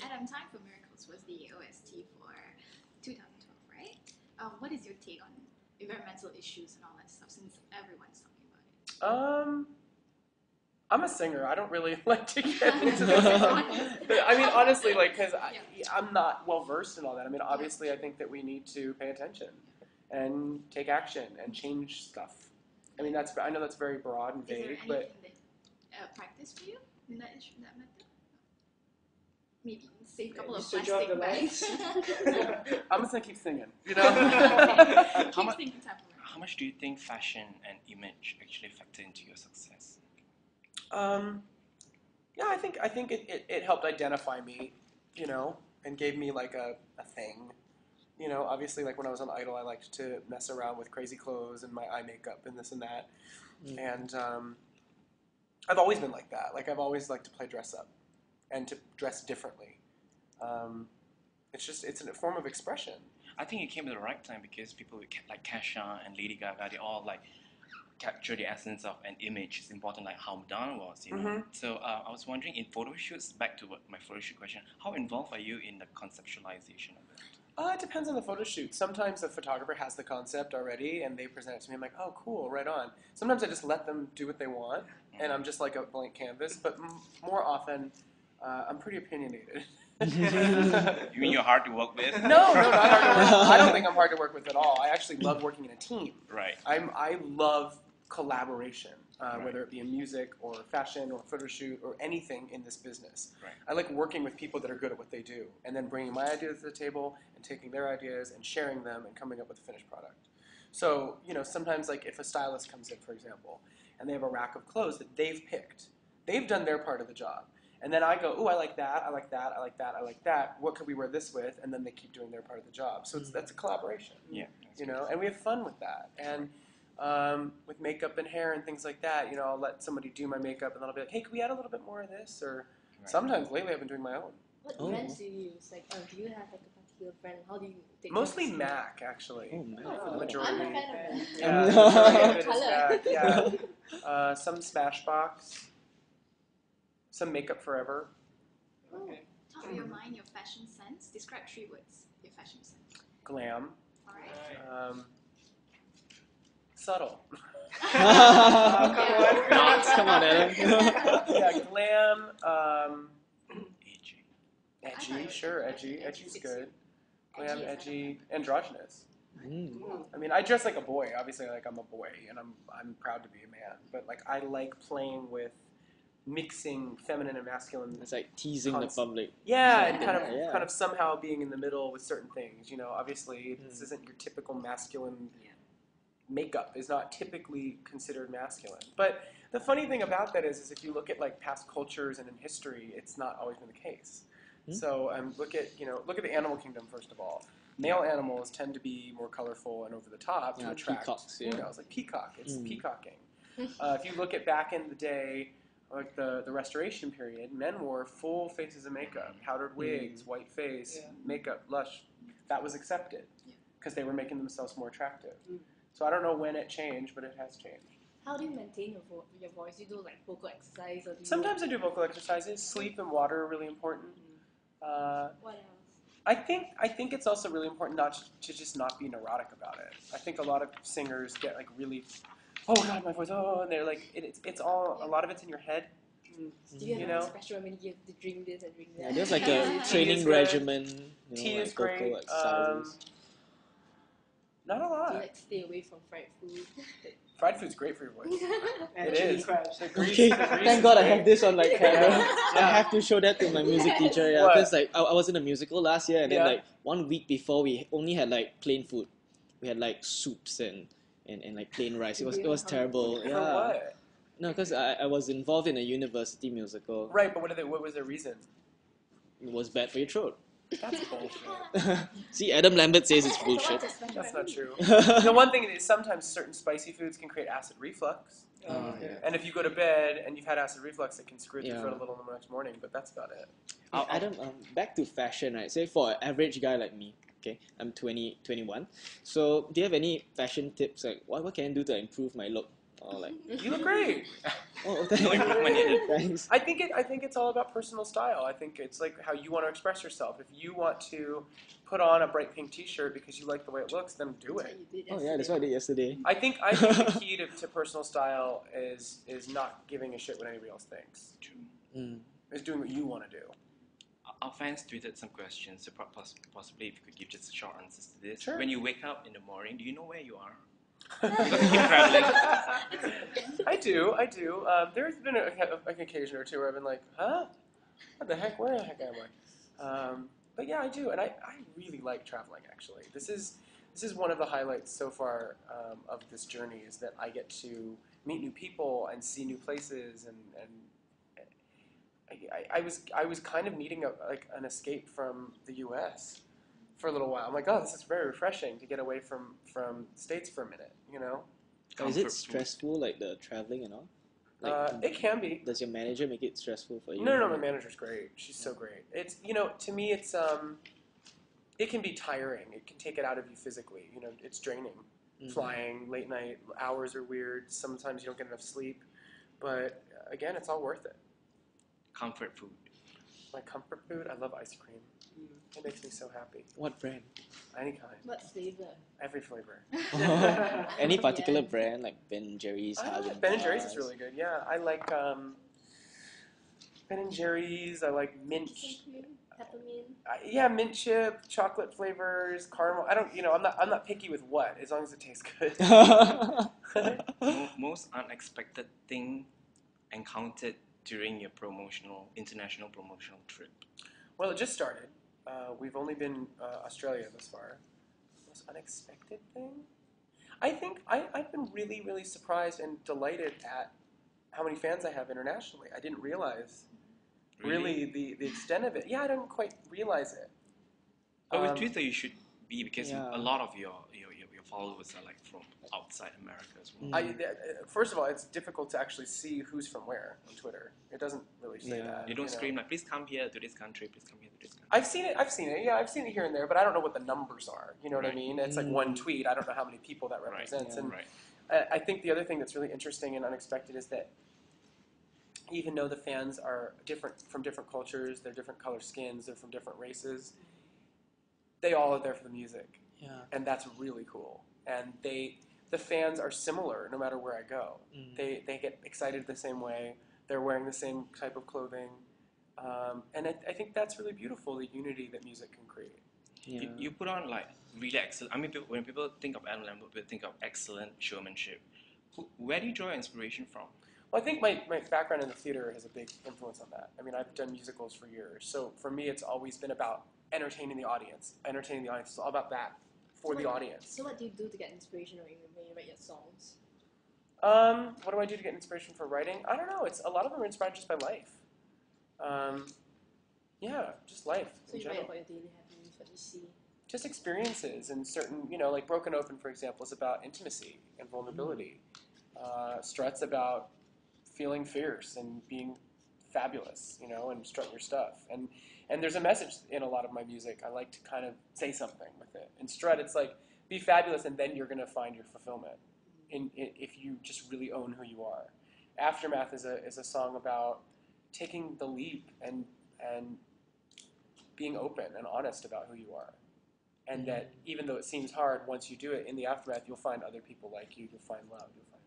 Adam, Time for Miracles was the OST for 2012, right? What is your take on environmental issues and all that stuff, since everyone's talking about it? I'm a singer. I don't really like to get into this. But I mean, honestly, like, because I'm not well versed in all that. I mean, obviously, I think that we need to pay attention and take action and change stuff. I mean, I know that's very broad and vague, but is there anything that practice for you in that issue, that method? Maybe save a couple of plastic bags. I'm just gonna keep singing. You know. How much do you think fashion and image actually factor into your success? Yeah, I think it helped identify me, you know, and gave me like a thing. You know, obviously, like when I was on Idol, I liked to mess around with crazy clothes and my eye makeup and this and that. And I've always been like that. Like I've always liked to play dress up and to dress differently. It's a form of expression. I think it came at the right time because people like Kesha and Lady Gaga, they all like capture the essence of an image. It's important, like how Madonna was, you know. Mm-hmm. So I was wondering, in photo shoots, back to my photo shoot question, how involved are you in the conceptualization of it? It depends on the photo shoot. Sometimes the photographer has the concept already and they present it to me. I'm like, oh, cool, right on. Sometimes I just let them do what they want and I'm just like a blank canvas. But more often, I'm pretty opinionated. You mean you're hard to work with? No, not hard to work with. I don't think I'm hard to work with at all. I actually love working in a team. Right. I love collaboration, whether it be in music or fashion or photo shoot or anything in this business. Right. I like working with people that are good at what they do and then bringing my ideas to the table and taking their ideas and sharing them and coming up with a finished product. So, you know, sometimes like if a stylist comes in, for example, and they have a rack of clothes that they've picked, they've done their part of the job. And then I go, ooh, I like that, I like that, I like that, I like that. What could we wear this with? And then they keep doing their part of the job. So that's a collaboration. Yeah. You know, and we have fun with that. And with makeup and hair and things like that, you know, I'll let somebody do my makeup and then I'll be like, hey, can we add a little bit more of this? Or sometimes lately I've been doing my own. What brands do you use? Like, do you have like a particular brand? How do you take Mostly MAC, actually. Oh, MAC. The majority. I'm a fan of that. Yeah, the majority of it is MAC. Yeah. Some Smashbox. Some Makeup Forever. Okay. Top of your mind, your fashion sense. Describe 3 words. Your fashion sense. Glam. All right. Subtle. Come on, Adam. Yeah, glam. Edgy. Sure, edgy. Edgy's good. Glam, Edgy is edgy, androgynous. Mm. I mean, I dress like a boy. Obviously, like I'm a boy, and I'm proud to be a man. But like, I like playing with mixing feminine and masculine. It's like teasing the public. Yeah, Yeah, and kind of somehow being in the middle with certain things. You know, obviously, this isn't your typical masculine. Makeup is not typically considered masculine. But the funny thing about that is if you look at like past cultures and in history, it's not always been the case. So look at the animal kingdom first of all. Male animals tend to be more colorful and over the top to attract females, like peacock. It's peacocking. If you look at back in the day, like the Restoration period, men wore full faces of makeup, powdered wigs, white face, makeup, lush. That was accepted because they were making themselves more attractive. So I don't know when it changed, but it has changed. How do you maintain your voice? You do like vocal exercise? Or do you Sometimes I do vocal exercises. Sleep and water are really important. What else? I think it's also really important to just not be neurotic about it. I think a lot of singers get like really, oh God, my voice, and they're like, it's all, a lot of it's in your head. Do you have a special remedy? You have to drink this and drink that? Yeah, there's like a training regimen. Tea like is great. vocal exercises. Not a lot. Do you like stay away from fried food? Fried food's great for your voice. It is. The grease, Okay, the grease thank is God I great. have this on like camera. I have to show that to my music teacher. Yeah, What? because like I was in a musical last year, and then Yeah. like 1 week before we only had like plain food. We had like soups and like plain rice. It was terrible. For Yeah. what? No, because I was involved in a university musical. Right, but what was their reason? It was bad for your throat. That's bullshit. See, Adam Lambert says it's bullshit. That's not true. The one thing is sometimes certain spicy foods can create acid reflux. Oh, yeah. And if you go to bed and you've had acid reflux, it can screw your Yeah. throat a little in the next morning, but that's about it. Hey, Adam, back to fashion, right? Say for an average guy like me, okay, I'm 21. So do you have any fashion tips? Like what can I do to improve my look? Or like, You look great. oh, No improvement needed. thanks. I think it's all about personal style. I think it's like how you want to express yourself. If you want to put on a bright pink T-shirt because you like the way it looks, then do That's it. what you did Oh yeah, that's what I did yesterday. I think the key to personal style is not giving a shit what anybody else thinks. True. Mm. Is doing what you want to do. Our fans tweeted some questions, so possibly if you could give just short answers to this. Sure. When you wake up in the morning, do you know where you are? Because you keep traveling. I do. There's been an occasion or two where I've been like, huh? What the heck? Where the heck am I? But yeah, I do, and I really like traveling. Actually, this is one of the highlights so far of this journey is that I get to meet new people and see new places, and I was kind of needing an escape from the U.S. for a little while. I'm like, oh, this is very refreshing to get away from the States for a minute, you know? Is Comfort it food. stressful, like the traveling and all? Like, It can be. does your manager make it stressful for you? No, my manager's great. She's so great. It's, to me, it's, it can be tiring. It can take it out of you physically. It's draining. Mhm. Flying, late night, hours are weird. Sometimes you don't get enough sleep. But, again, it's all worth it. Comfort food. My comfort food, I love ice cream. It makes me so happy. What brand? Any kind. What flavor? Every flavor. Any particular Yeah. brand, like Ben & Jerry's, Haagen Ben & Jerry's is Dazs? really good. Yeah, I like Ben & Jerry's. I like mint. Cookies and cream? Peppermint? Yeah, mint chip, chocolate flavors, caramel. I don't. I'm not picky with what, as long as it tastes good. Most unexpected thing encountered during your international promotional trip. Well, it just started. We've only been Australia thus far. Most unexpected thing? I think I've been really, really surprised and delighted at how many fans I have internationally. I didn't realize really the extent of it. Yeah, I didn't quite realize it. But with Twitter, you should be, because Yeah. a lot of your followers are like from outside America as well. First of all, it's difficult to actually see who's from where on Twitter. It doesn't really say Yeah. that. You don't know. scream like, please come here to this country, please come here to this country. I've seen it. Yeah, I've seen it here and there, but I don't know what the numbers are. You know what I Right. mean? It's like one tweet. I don't know how many people that represents. Yeah. And Right. I think the other thing that's really interesting and unexpected is that even though the fans are different from different cultures, they're different color skins, they're from different races, they all are there for the music. Yeah. And that's really cool. And the fans are similar no matter where I go. Mm. They get excited the same way. They're wearing the same type of clothing. And I think that's really beautiful, the unity that music can create. Yeah. You put on like really excellent. I mean, when people think of Adam Lambert, people think of excellent showmanship. Where do you draw your inspiration from? Well, I think my background in the theater has a big influence on that. I mean, I've done musicals for years. So for me, it's always been about entertaining the audience. Entertaining the audience. It's all about that for the audience. So what do you do to get inspiration when you write your songs? What do I do to get inspiration for writing? I don't know. It's a lot of them are inspired just by life. Yeah, just life So in you write general. about your daily happenings, what you see. Just experiences and certain, like Broken Open, for example, is about intimacy and vulnerability. Strut's about feeling fierce and being fabulous, and strut your stuff. And there's a message in a lot of my music. I like to kind of say something with it. In Strut, it's like, be fabulous, and then you're going to find your fulfillment if you just really own who you are. Aftermath is a song about taking the leap and being open and honest about who you are. And that even though it seems hard, once you do it, in the aftermath, you'll find other people like you. You'll find love. You'll find